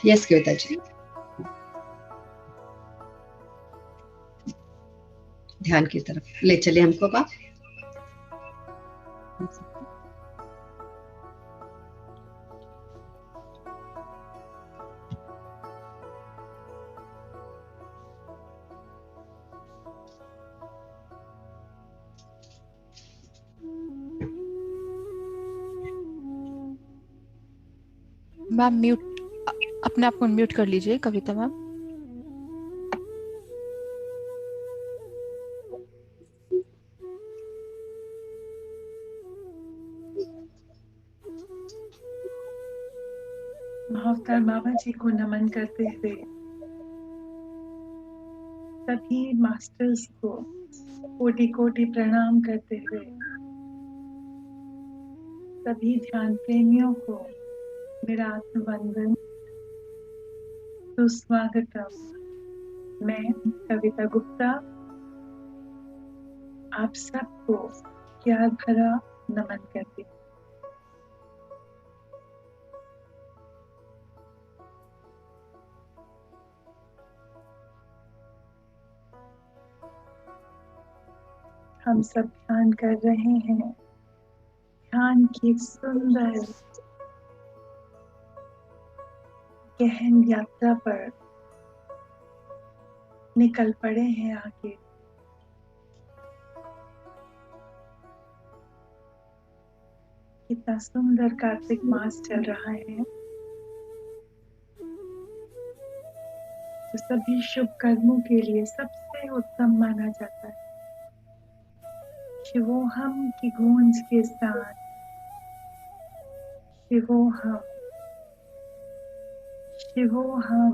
Yes Shweta जी, ध्यान की तरफ ले चलिए हमको आप। मैम म्यूट, अपने आप को म्यूट कर लीजिए कविता मैम। महाअवतार बाबा जी को नमन करते हुए सभी मास्टर्स को कोटि कोटि प्रणाम करते हुए सभी ध्यान प्रेमियों को मेरा आत्मवंदन, सुस्वागतम। मैं कविता गुप्ता आप सबको प्यार भरा नमन करती हूँ। हम सब ध्यान कर रहे हैं, ध्यान की सुंदर गहन यात्रा पर निकल पड़े हैं आगे। कितना सुंदर कार्तिक मास चल रहा है, जो सभी शुभ कर्मों के लिए सबसे उत्तम माना जाता है। शिवोहम की गूंज के साथ शिवोहम शिवोहम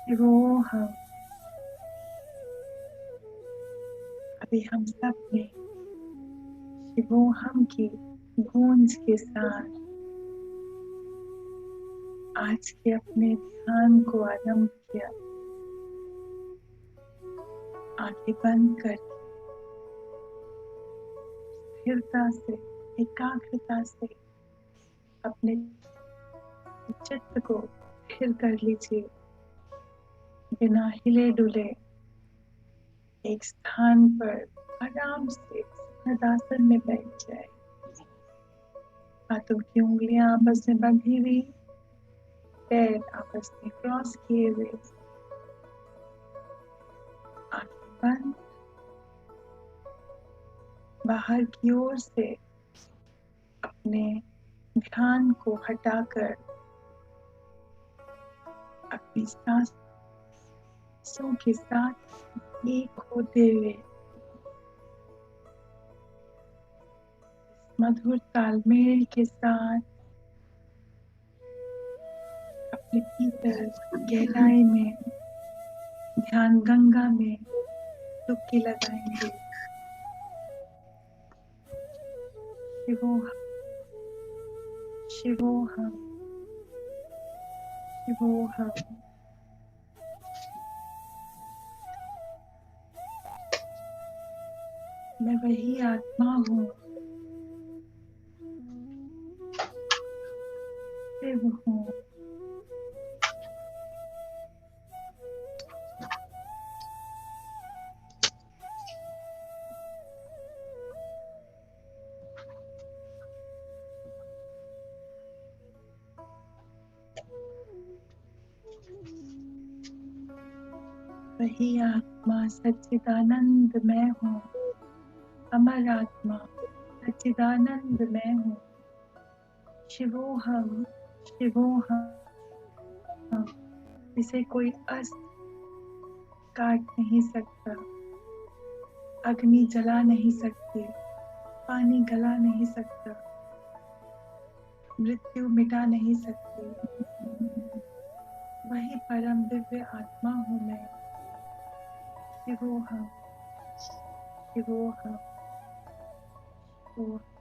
शिवोहम। अभी हम सब ने शिवोहम की गूंज के साथ आज के अपने ध्यान को आरंभ किया। आंखें बंद कर स्थिरता से, एकाग्रता से अपने चित्त को स्थिर कर लीजिए। बिना हिले डुले एक स्थान पर आराम से सहदासन में बैठ जाए। हाथों की उंगलियां आपस में बंधी हुई, पैर आपस में क्रॉस किए हुए, आंखें बंद। बाहर की ओर से अपने ध्यान को हटाकर अपनी सांसों के साथ एक होते हुए मधुर तालमेल के साथ अपने भीतर गहराई में ध्यान गंगा में डुबकी लगाएंगे। शिवोहम शिवोहम शिवोहम। मैं वही आत्मा हूँ, शिव हूँ। वही आत्मा सच्चिदानंद मैं हूँ, अमर आत्मा सच्चिदानंद मैं हूँ। शिवोहम शिवोहम। इसे कोई अस्त्र काट नहीं सकता, अग्नि जला नहीं सकती, पानी गला नहीं सकता, मृत्यु मिटा नहीं सकती। वही परम दिव्य आत्मा हूँ मैं। शिवोहम शिवोहम शिवोहम।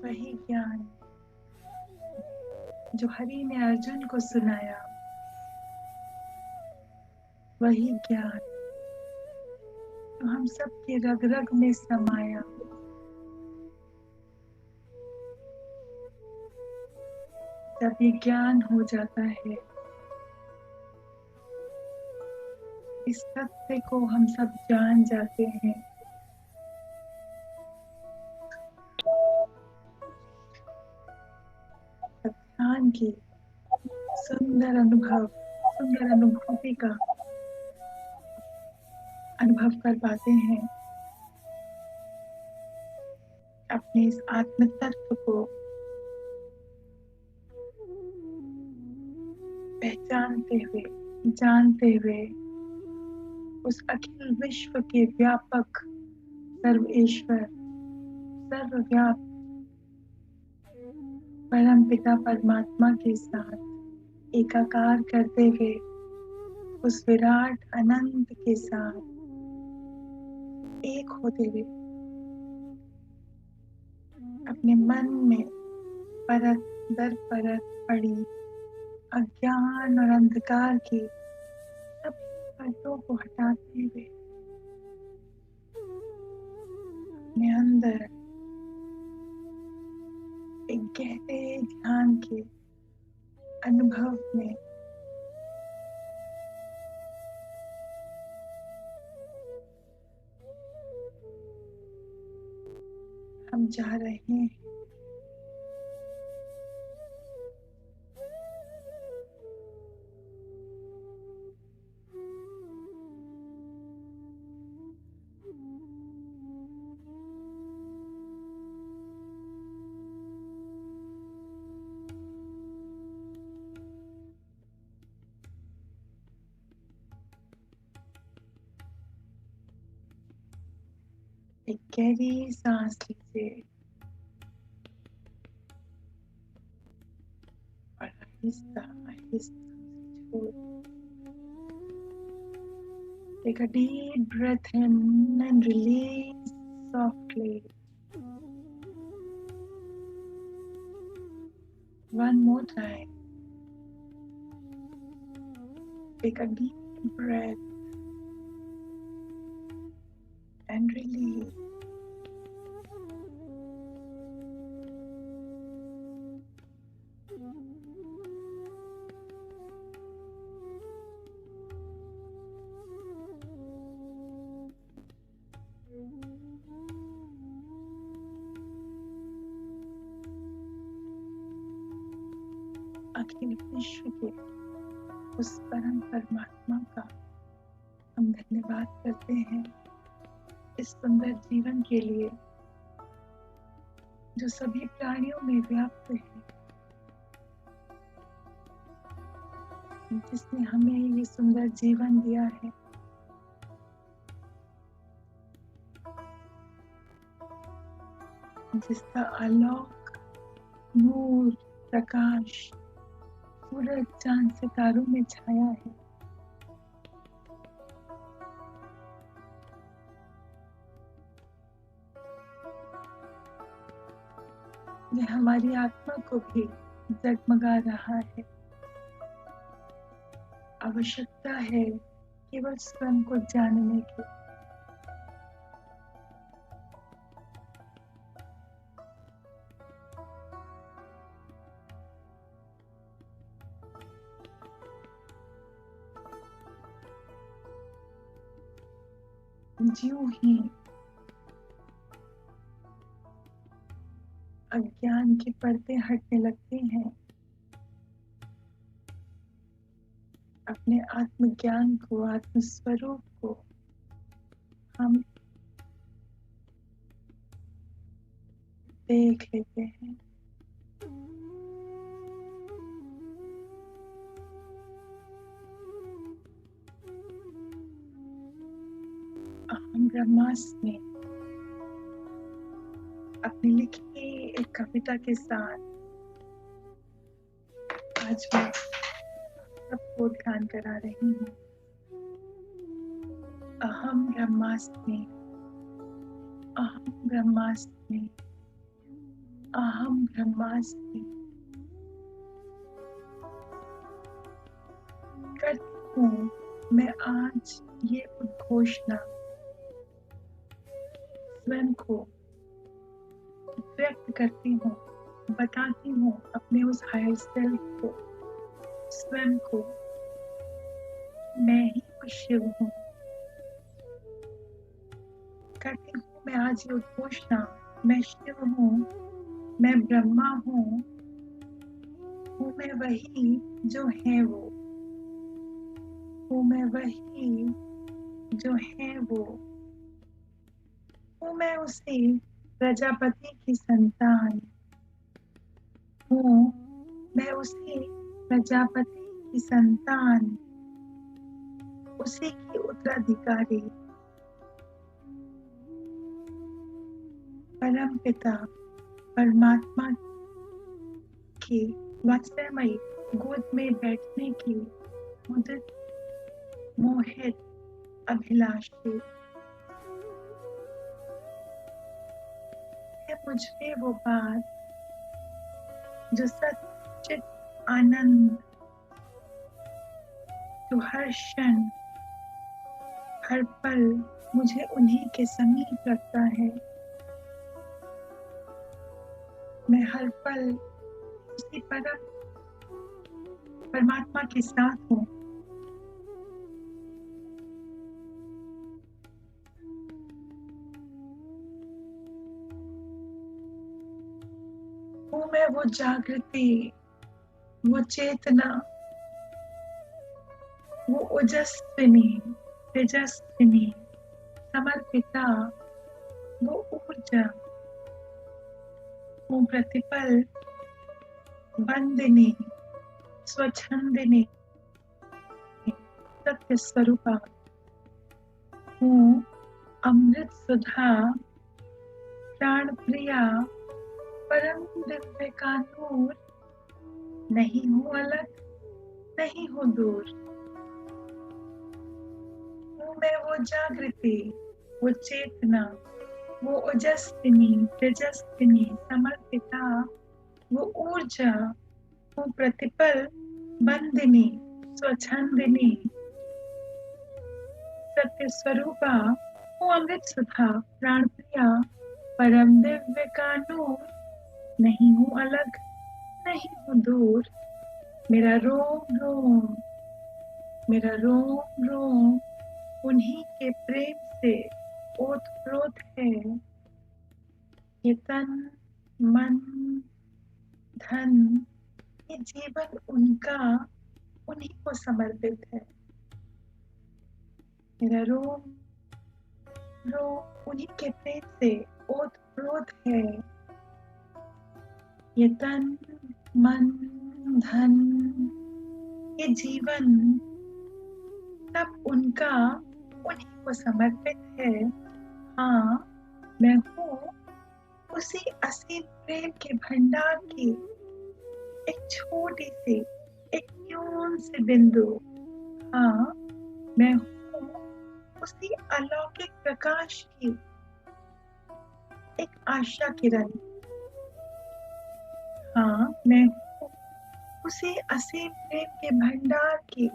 वही ज्ञान जो हरि ने अर्जुन को सुनाया, वही ज्ञान जो हम सबके रग रग में समाया, जब ये ज्ञान हो जाता है, इस सत्य को हम सब जान जाते हैं, ध्यान की सुंदर अनुभूति का अनुभव कर पाते हैं। अपने इस आत्म तत्व को पहचानते हुए, जानते हुए, उस अखिल विश्व के व्यापक सर्वेश्वर, सर्वव्यापक परम पिता परमात्मा के साथ एकाकार करते हुए, उस विराट अनंत के साथ एक होते हुए, अपने मन में परत दर परत पड़ी अज्ञान और अंधकार की सब परतों को हटाते हुए, अपने अंदर एक गहरे ध्यान के अनुभव में हम जा रहे हैं। एक गहरी सांस लीजिए और आहिस्ता आहिस्ता छोड़। Take a deep breath in and release softly. One more time. Take a deep breath and release. अखिल विश्व के उस परम परमात्मा का हम धन्यवाद करते हैं इस सुंदर जीवन के लिए जो सभी प्राणियों में व्याप्त है, जिसने हमें ये सुंदर जीवन दिया है। जिसका आलोक, नूर, प्रकाश सूरज, चांद, सितारों में छाया है। यह हमारी आत्मा को भी जगमगा रहा है। आवश्यकता है केवल स्वयं को जानने की। ज्यों ही अज्ञान के पर्दे हटने लगते हैं, अपने आत्मज्ञान को, आत्मस्वरूप को हम देख लेते हैं। अहम ब्रह्मास्मि अपनी लिखी एक कविता के साथ आज मैं सबको ध्यान करा रही हूँ। अहम ब्रह्मास्मि, अहम ब्रह्मास्मि, अहम ब्रह्मास्मि। करती हूँ मैं आज ये उद्घोषणा, स्वयं को व्यक्त करती हूँ बताती हूँ अपने उस हायर सेल्फ को, स्वयं को, मैं ही वो शिव हूँ। करती हूँ मैं आज ये उद्घोषणा, मैं शिव हूँ, मैं ब्रह्मा हूँ मैं वही जो है वो, हूँ मैं वही जो है वो, हूँ मैं उसी प्रजापति की संतान, हूँ मैं उसी प्रजापति की संतान, उसी की उत्तराधिकारी, परम पिता परमात्मा की वात्सल्यमयी गोद में बैठने की मुदित मोहित अभिलाषी है मुझ में वो बात जो सच्चित आनंद, जो हर क्षण हर पल मुझे उन्हीं के समीप रखता है। मैं हर पल उसी परमात्मा के साथ हूँ। हूँ मैं वो जागृति, वो चेतना, वो ओजस्विनी, तेजस्विनी, समर्पिता, वो ऊर्जा, वो प्रतिपल बंदिनी, स्वच्छंदिनी, सत्य स्वरूपा, हूँ अमृत सुधा, प्राण प्रिया, परम दिव्य का नूर, नहीं हूँ अलग, नहीं हूँ दूर। हूँ मैं वो जागृति, वो चेतना, वो ओजस्विनी, तेजस्विनी, समर्पिता, वो ऊर्जा, वो प्रतिपल बंदिनी, स्वच्छंदिनी, सत्य स्वरूपा, वो अमृत सुधा, प्राण प्रिया, परम दिव्य का नूर, नहीं हूँ अलग, नहीं हूँ दूर। मेरा रोम रोम, मेरा रोम रोम उन्हीं के प्रेम से ओतप्रोत है। ये तन मन धन, ये जीवन उनका उन्हीं को समर्पित है। मेरा रोम रोम उन्हीं के प्रेम से ओतप्रोत है। ये तन मन धन, ये जीवन सब उनका उन्हीं को समर्पित है। हाँ, मैं हूँ उसी असीम प्रेम के भंडार की एक छोटी सी, एक न्यून सी बिंदु। हाँ, मैं हूँ उसी अलौकिक प्रकाश की एक आशा किरण। हाँ, मैं हूँ उसी असीम प्रेम के भंडार की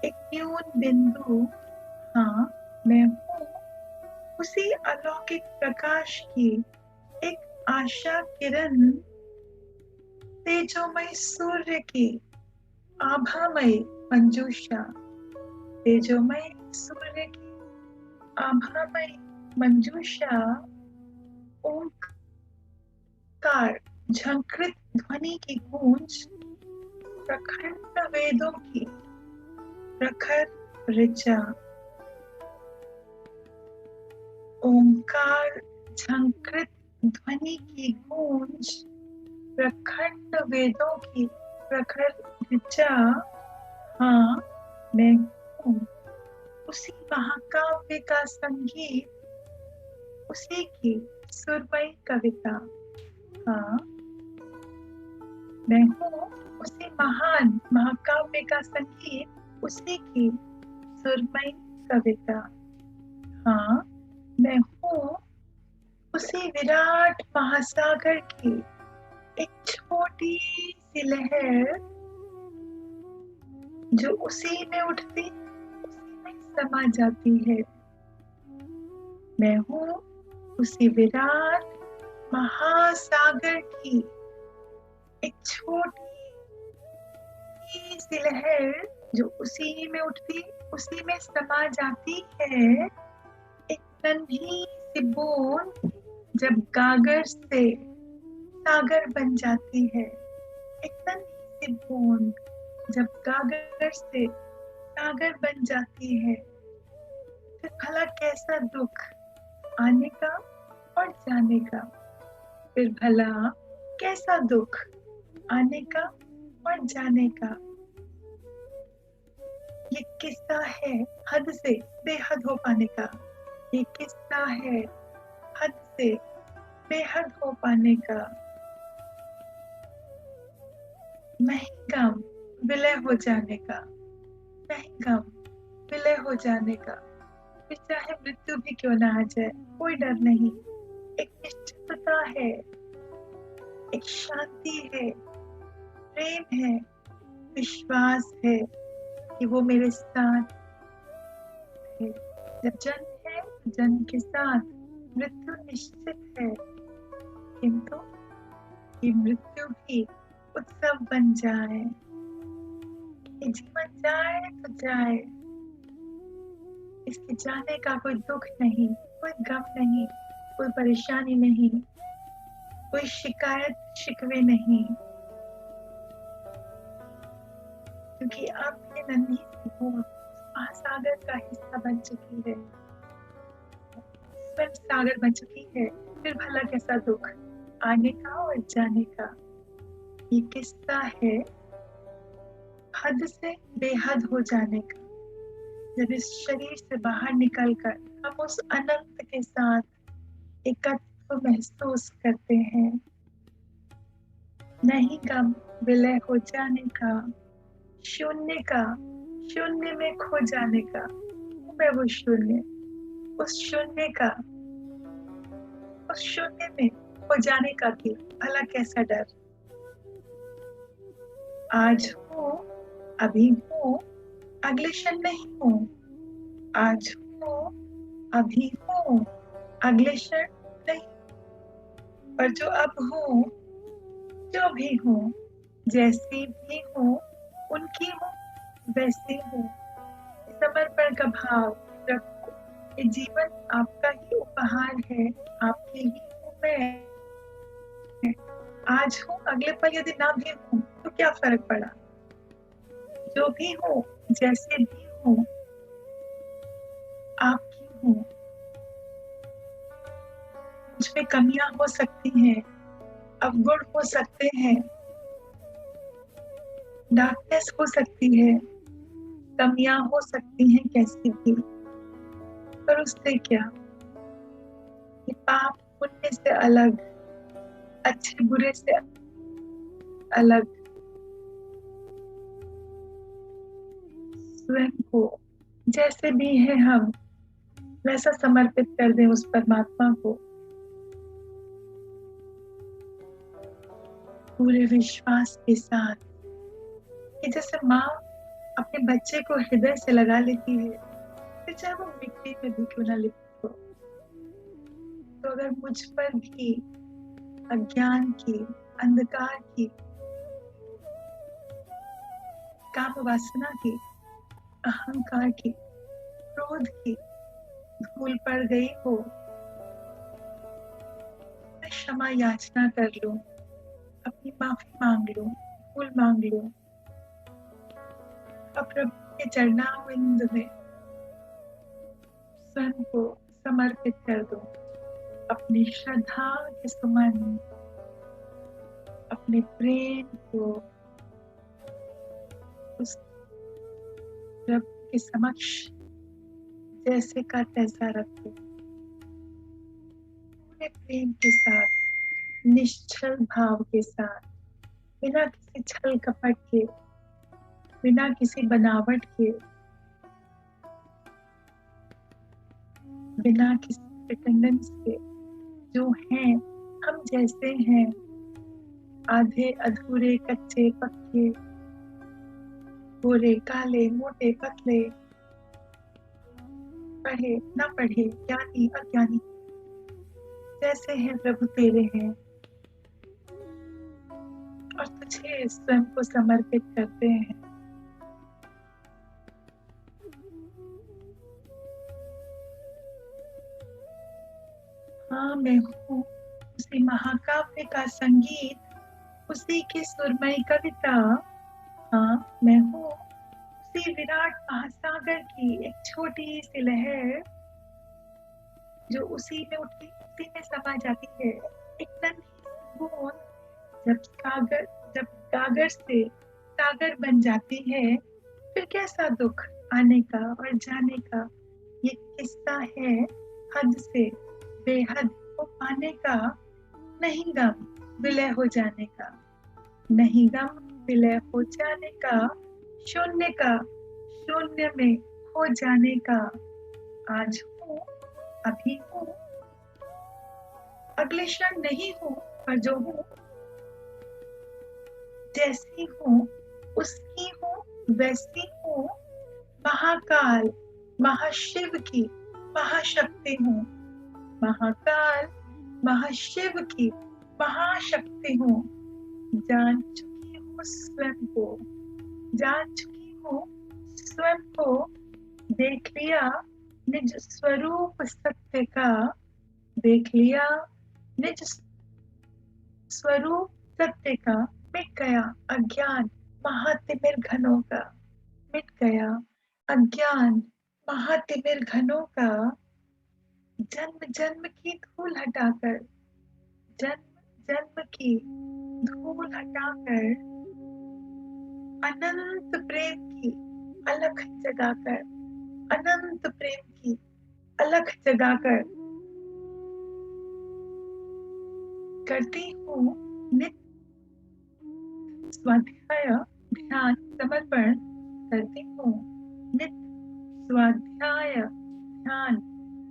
एक न्यून बिंदु। हाँ, मैं हूँ उसी अलौकिक प्रकाश की एक आशा किरण, तेजोमय सूर्य की आभामय मंजूषा, तेजोमय सूर्य की आभामय मंजूषा, ओंकार झंकृत ध्वनि की गूंज, प्रखंड वेदों की प्रखर ऋचा। ओंकार झंकृत ध्वनि की गूंज, प्रखंड वेदों की प्रखर ऋचा। हाँ, मैं हूँ उसी महाकाव्य का संगीत, उसी की सुरमई कविता। हाँ, मैं हूँ उसी महान महाकाव्य का संगीत, उसी की सुरमई कविता। हाँ, मैं हूँ उसी विराट महासागर की एक छोटी सी लहर, जो उसी में उठती उसी में समा जाती है। मैं हूँ उसी विराट महासागर की एक छोटी सी लहर जो उसी में उठती, उसी में समा जाती है। एक नन्ही सी बूंद जब गागर से सागर बन जाती है। एक नन्ही सी बूंद जब गागर से सागर बन जाती है, फिर भला कैसा दुख आने का और जाने का। फिर भला कैसा दुख आने का और जाने का। ये किस्सा है हद से बेहद हो पाने का। ये किस्सा है हद से बेहद हो पाने का। नहीं गम विलय हो जाने का। नहीं गम विलय हो जाने का। फिर चाहे मृत्यु भी क्यों ना आ जाए, कोई डर नहीं। एक निश्चितता है, एक शांति है, प्रेम है, विश्वास है कि वो मेरे साथ है। जब जन्म है, जन्म के साथ मृत्यु निश्चित है, किंतु ये मृत्यु भी उत्सव बन जाए। ये जीवन जाए तो जाए, इसके जाने का कोई दुख नहीं, कोई गम नहीं, कोई परेशानी नहीं, कोई शिकायत शिकवे नहीं, क्योंकि अब ये नन्ही सी बूंद महासागर का हिस्सा बन चुकी है, स्वयं सागर बन चुकी है। फिर भला कैसा दुख आने का और जाने का। ये किस्सा है हद से बेहद हो जाने का। जब इस शरीर से बाहर निकलकर हम उस अनंत के साथ एकत्व महसूस करते हैं। नहीं गम विलय हो जाने का, शून्य का, शून्य में खो जाने का। मैं वो शून्य, उस शून्य का, उस शून्य में खो जाने का भी भला कैसा डर। आज हूँ, अभी हूँ, अगले क्षण नहीं हूँ। आज हूँ, अभी हूँ, अगले क्षण नहीं। पर जो अब हूँ, जो भी हूँ, जैसी भी हूँ, उनकी हूँ, वैसी हूँ। समर्पण का भाव रखो। ये जीवन आपका ही उपहार है, आपके ही हूँ मैं। आज हूँ, अगले पल यदि ना भी हूँ तो क्या फर्क पड़ा। जो भी हूँ, जैसे भी हूँ, आपकी हूँ। मुझ में कमियां हो सकती हैं, अवगुण हो सकते हैं, डार्कनेस हो सकती है, कमियां हो सकती हैं कैसी भी, पर उससे क्या। ये पाप पुण्य से अलग, अच्छे बुरे से अलग, स्वयं को जैसे भी है हम वैसा समर्पित कर दें उस परमात्मा को, पूरे विश्वास के साथ। कि जैसे माँ अपने बच्चे को हृदय से लगा लेती है, फिर चाहे वो मिट्टी में भी क्यों ना लिपट हो। तो अगर मुझ पर भी अज्ञान की, अंधकार की, काम वासना की, अहंकार की, क्रोध की धूल पड़ गई हो, मैं क्षमा याचना कर लूं, अपनी माफी मांग लूं, भूल मांग लूं। अब प्रभु के चरणारविंद में स्वयं को समर्पित कर दो। अपनी श्रद्धा के सुमन, अपने प्रेम को उस प्रभु के समक्ष जैसे का तैसा रखो, पूरे प्रेम के साथ, निश्चल भाव के साथ, बिना किसी छल कपट के, बिना किसी बनावट के, बिना किसी प्रिटेंडेंस के। जो हैं, हम जैसे हैं, आधे अधूरे, कच्चे पक्के, गोरे काले, मोटे पतले, पढ़े ना पढ़े, ज्ञानी अज्ञानी, जैसे हैं प्रभु तेरे हैं। और तुझे स्वयं को समर्पित करते हैं। हाँ, मैं हूँ उसी महाकाव्य का संगीत, उसी की सुरमई कविता। हाँ, मैं हूँ उसी विराट महासागर की एक छोटी सी लहर, जो उसी में उठी उसी में समा जाती है। एक नन्ही सी बूंद जब गागर से सागर बन जाती है, फिर कैसा दुख आने का और जाने का। ये किस्सा है हद से बेहद को पाने का, नहीं गम विलय हो जाने का, नहीं गम विलय हो जाने का, शून्य का शून्य में हो जाने का। आज हूँ, अभी हूँ, अगले क्षण नहीं हूँ, पर जो हूँ, जैसी हूँ उसकी हूँ, वैसी हूँ। महाकाल महाशिव की महाशक्ति हूँ, महाकाल महाशिव की महाशक्ति हूँ। जान चुकी हूँ स्वयं को, जान चुकी हूँ स्वयं को, देख लिया निज स्वरूप सत्य का, देख लिया निज स्वरूप सत्य का। मिट गया अज्ञान महातिमिर घनों का, मिट गया अज्ञान महातिमिर घनों का। जन्म जन्म की धूल हटाकर, जन्म जन्म की धूल हटाकर, अनंत प्रेम की अलख जगाकर, अनंत प्रेम की अलख जगाकर, करती हूँ नित्य स्वाध्याय ध्यान समर्पण, करती हूँ नित्य स्वाध्याय ध्यान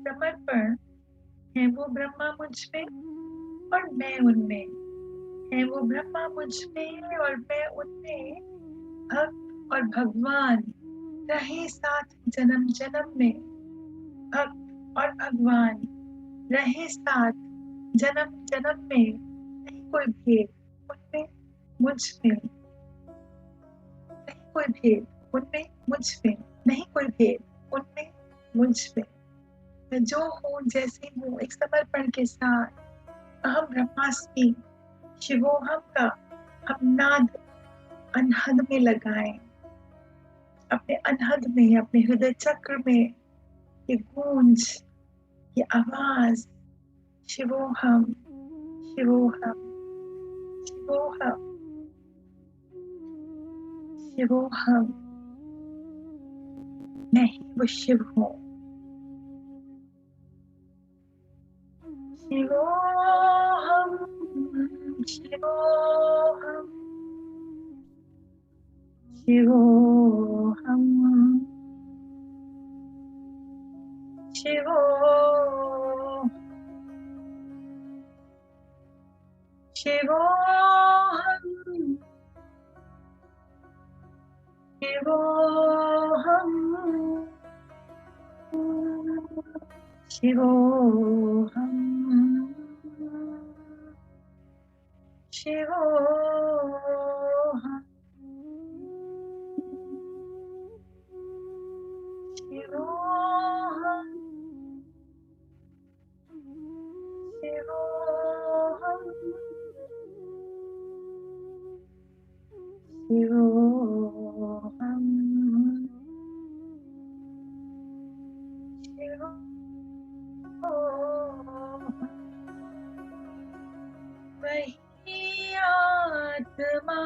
समर्पण। है वो ब्रह्मा मुझ में और मैं उनमें, है वो ब्रह्मा मुझ में और मैं उनमें। भक्त और भगवान रहे साथ जन्म जन्म में, भक्त और भगवान रहे साथ जन्म जन्म में। नहीं कोई भेद उनमें मुझ में, नहीं कोई भेद उनमें मुझ में, नहीं कोई भेद उनमें मुझ में। मैं जो हूँ जैसी हूँ, एक समर्पण के साथ अहम ब्रह्मास्मि शिवोहम का हम नाद अनहद में लगाएं, अपने अनहद में, अपने हृदय चक्र में ये गूंज, ये आवाज, शिवोहम शिवोहम शिवोहम शिवोहम। मैं ही वो शिव हूँ, शिवोहम शिवोहम शिवोहम शिवोहम शिवोहम शिवोहम शिवोहम शिवोहम शिवोहम शिवोहम शिवोहम शिवोहम। वही आत्मा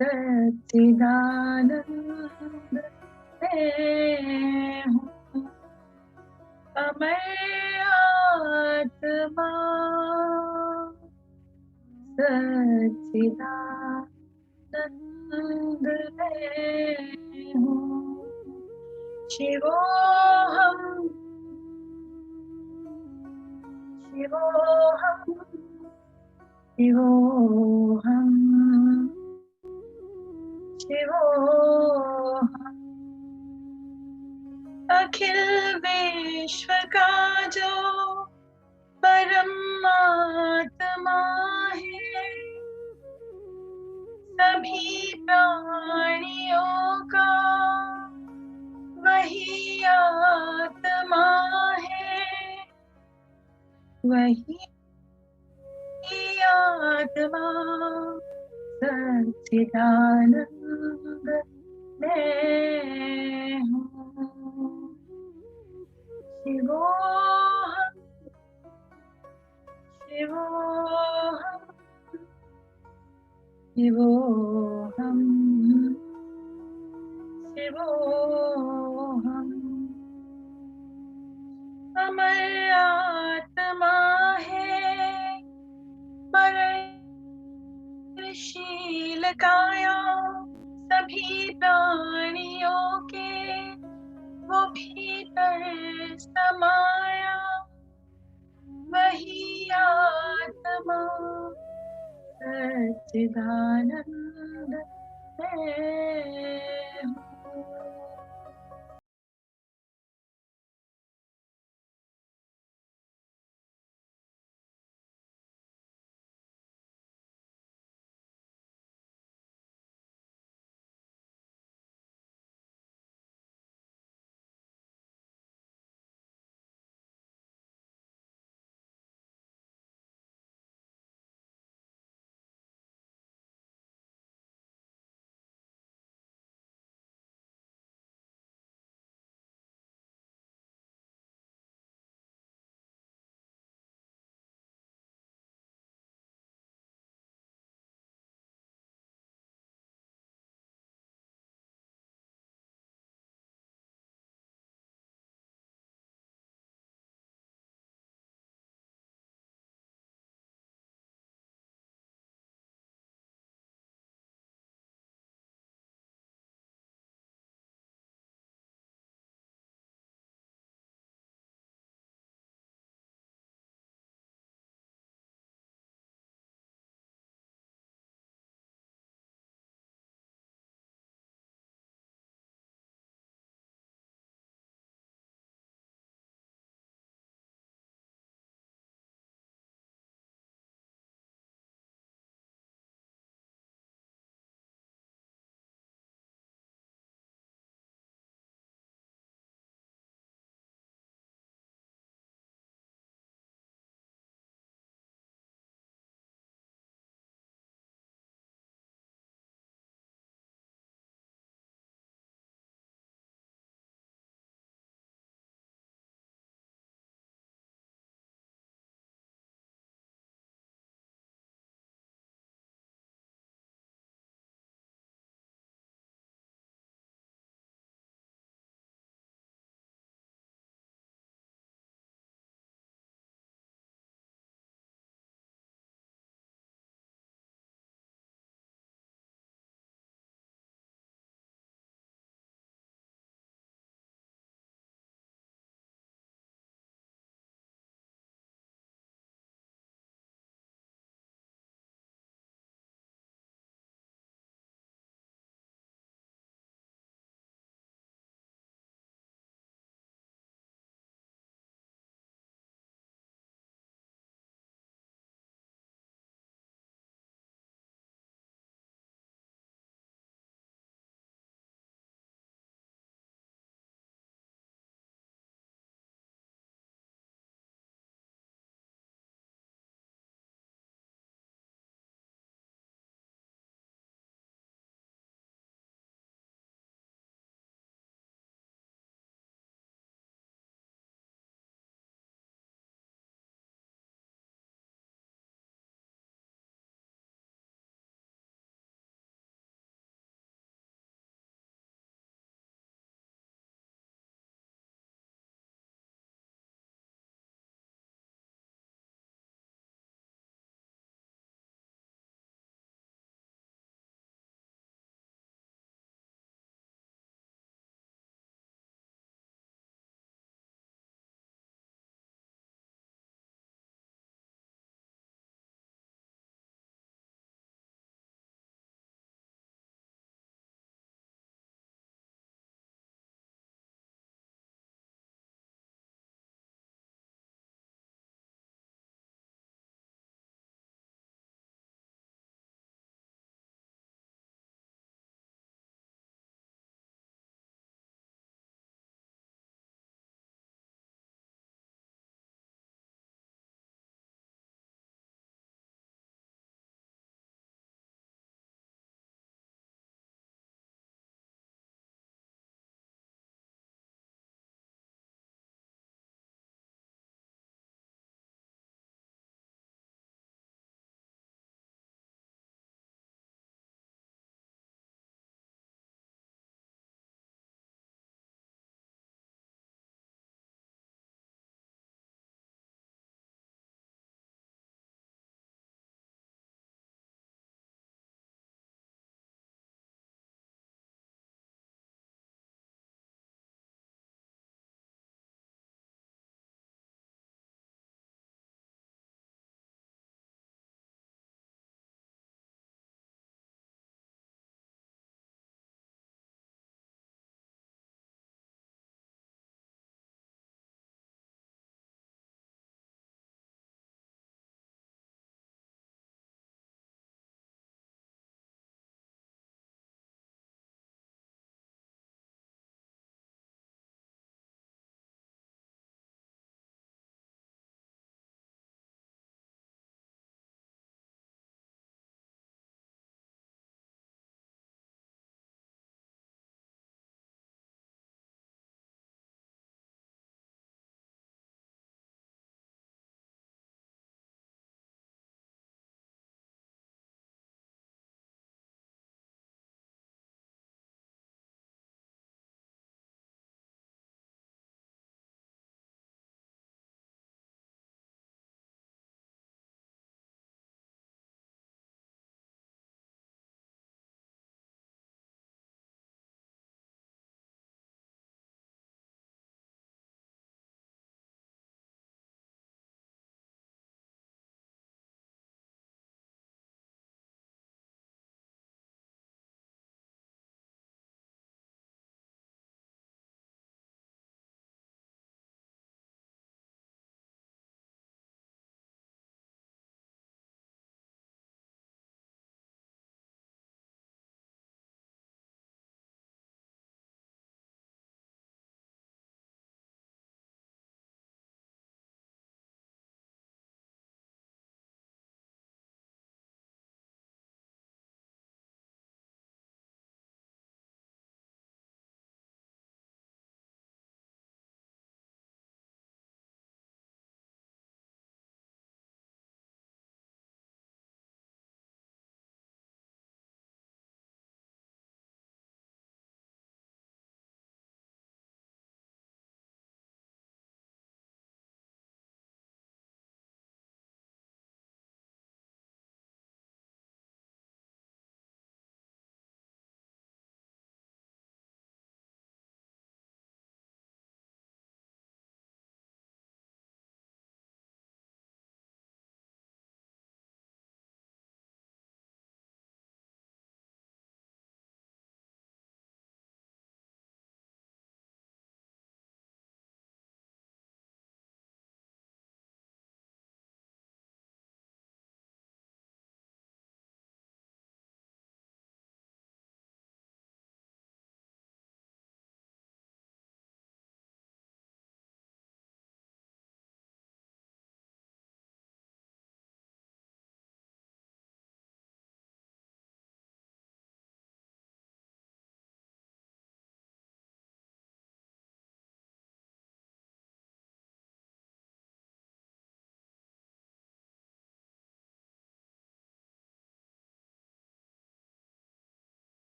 सच्चिदानंद मैं हूँ, अमर आत्मा सच्चिदानंद मैं हूँ। शिवोहम शिवोहम शिवोहम शिवोहम। अखिल विश्व का जो परमात्मा है, वही आत्मा सच्चिदानंद मैं हूँ। शिवोहम शिवोहम शिवोहम शिवोहम। अमर आत्मा है मरणशील काया, सभी प्राणियों के वो भीतर समाया। वही आत्मा सच्चिदानंद मैं हूँ।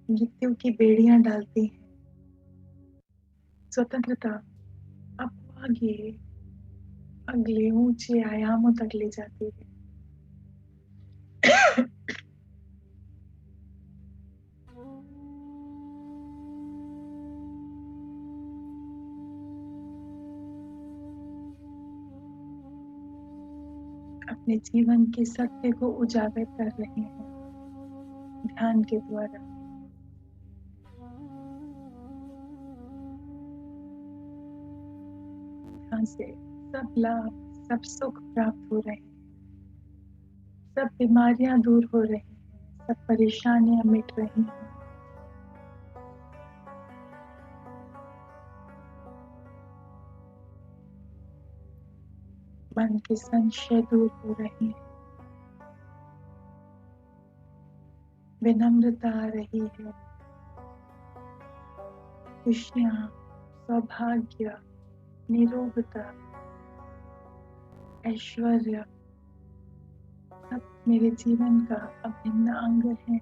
मृत्यु की बेड़ियां डालती हैं। स्वतंत्रता आपको आगे अगले ऊंचे आयामों तक ले जाती है। अपने जीवन के सत्य को उजागर कर रहे हैं ध्यान के द्वारा। ध्यान से सब लाभ, सब सुख प्राप्त हो रहे हैं, सब बीमारियां दूर हो रही हैं, सब परेशानियां मिट रही हैं। मन के संशय दूर हो रहे हैं, विनम्रता आ रही है, खुशियां, सौभाग्य, निरोगता, ऐश्वर्य सब मेरे जीवन का अभिन्न अंग है।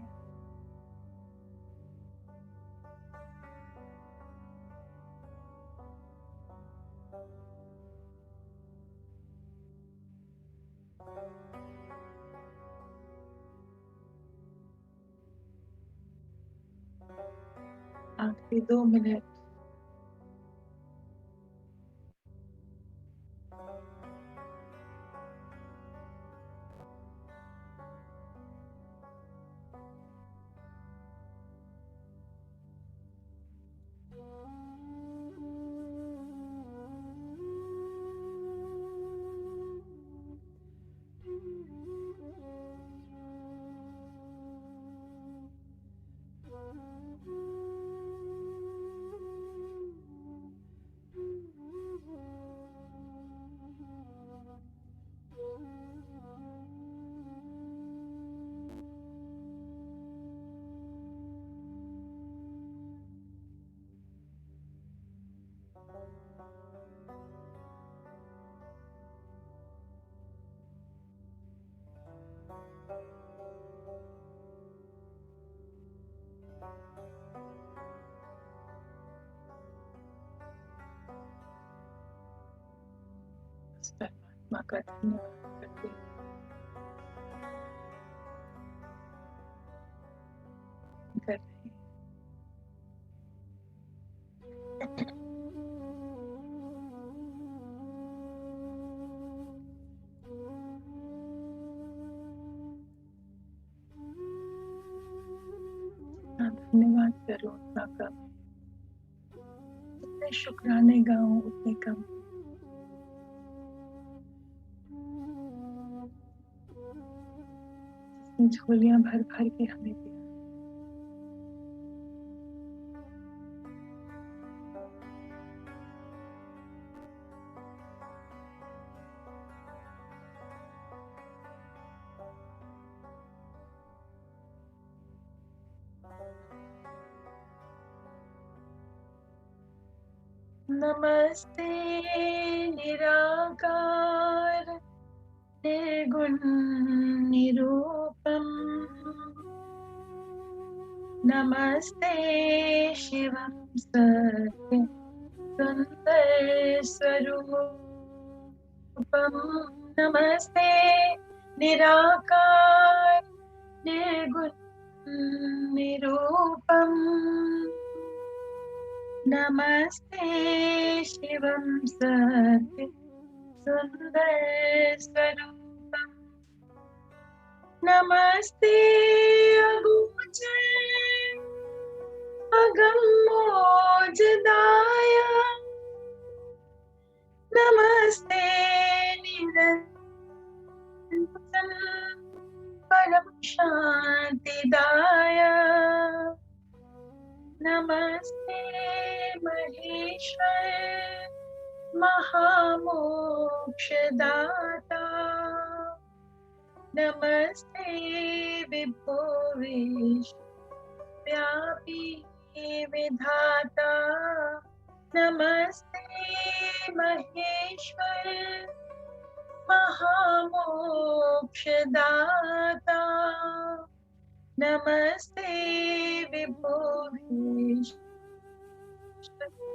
आखिरी 2 मिनट परमात्मा का धन्यवाद करते हैं। कर रहे हैं। जितना धन्यवाद करो उतना कम है, जितने शुक्राने गाओ उतने कम है। जितनी झोलियां भर भर के हमें दिया, नमस्ते निराकार निर्गुण निरूपम, नमस्ते शिवम सत्य सुंदर स्वरूपम, नमस्ते निराकार निर्गुण निरूपम, नमस्ते शिवम सत्य सुंदर स्वरूपम, नमस्ते अगोचर अगम मोजदाय, नमस्ते निरंतर परम शांतिदाय, नमस्ते महेश्वर महामोक्षदाता, नमस्ते विभो विश्वव्यापी विधाता, नमस्ते महेश्वर महामोक्षदाता, नमस्ते विभो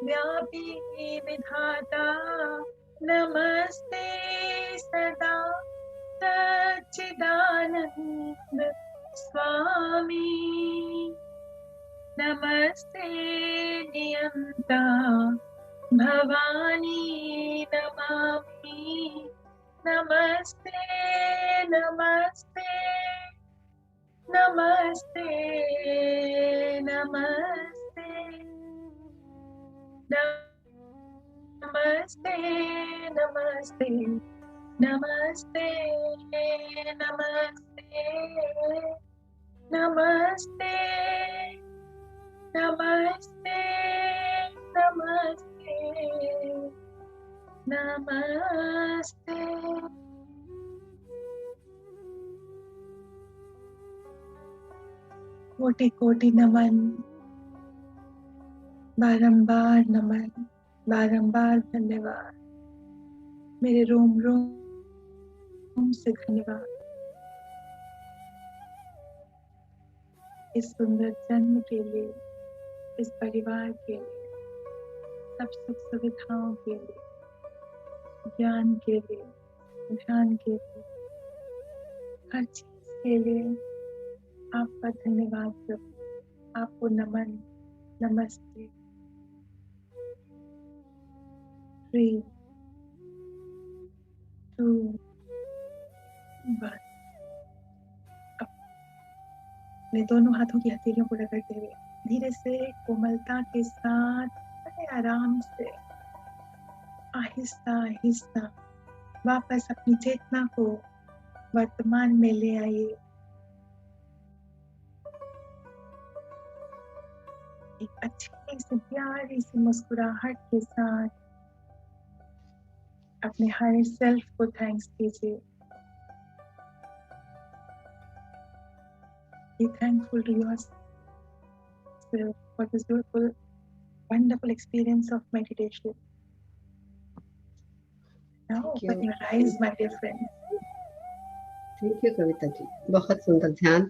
व्यापी विधाता नमस्ते सदा सच्चिदानंद स्वामी नमस्ते नियंता भवानी नमामि नमस्ते नमस्ते नमस्ते नमस्ते नमस्ते नमस्ते नमस्ते नमस्ते नमस्ते नमस्ते नमस्ते नमस्ते कोटि कोटि नमन बारंबार नमन बारंबार धन्यवाद मेरे रोम रोम से धन्यवाद इस सुंदर जन्म के लिए इस परिवार के लिए सब सुख सुविधाओं के लिए ज्ञान के लिए ध्यान के लिए हर चीज के लिए आपका धन्यवाद प्रभु आपको नमन नमस्ते 3 2 1 अपने दोनों हाथों की हथेलियों को रगड़ते हुए धीरे से कोमलता के साथ बड़े आराम से आहिस्ता आहिस्ता वापस अपनी चेतना को वर्तमान में ले आइए एक अच्छी सी प्यारी सी मुस्कुराहट के साथ अपने हायर सेल्फ को थैंक्स कीजिए Be thankful to yourself for this beautiful, wonderful experience of meditation. Now open your eyes, my dear friend. Thank you Kavita ji, बहुत सुंदर ध्यान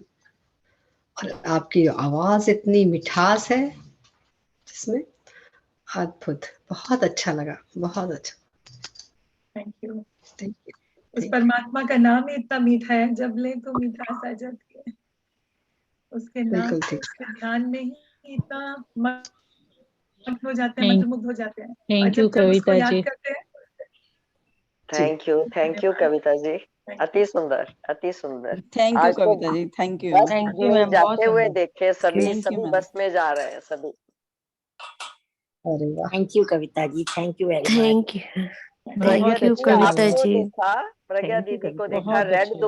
और आपकी आवाज इतनी मिठास है जिसमें अद्भुत, बहुत अच्छा लगा, बहुत अच्छा। Thank you. Thank you. उस परमात्मा का नाम ही इतना मीठा है, जब ले तो मिठास आ जाती है। उसके नाम बिल्कुल ठीक। उसके ध्यान में ही इतना मग्न हो जाते हैं, मंत्रमुग्ध हो जाते हैं। Thank you Kavita ji. Thank you Kavita ji, अति सुंदर अति सुंदर। थैंक यू आज तो कविता जी, थैंक यू। बस थैंक यू में मैम, बहुत जाते हुए सुंदर। देखे सभी Thank you, सभी ma'am. बस में जा रहे हैं सभी। अरे वाह, thank you Kavita ji, thank you very much. Thank you Pragya Kavita दीदी जी। आपको देखा, प्रज्ञा Thank you, दीदी को कविता। देखा बहुत रेड अच्छे।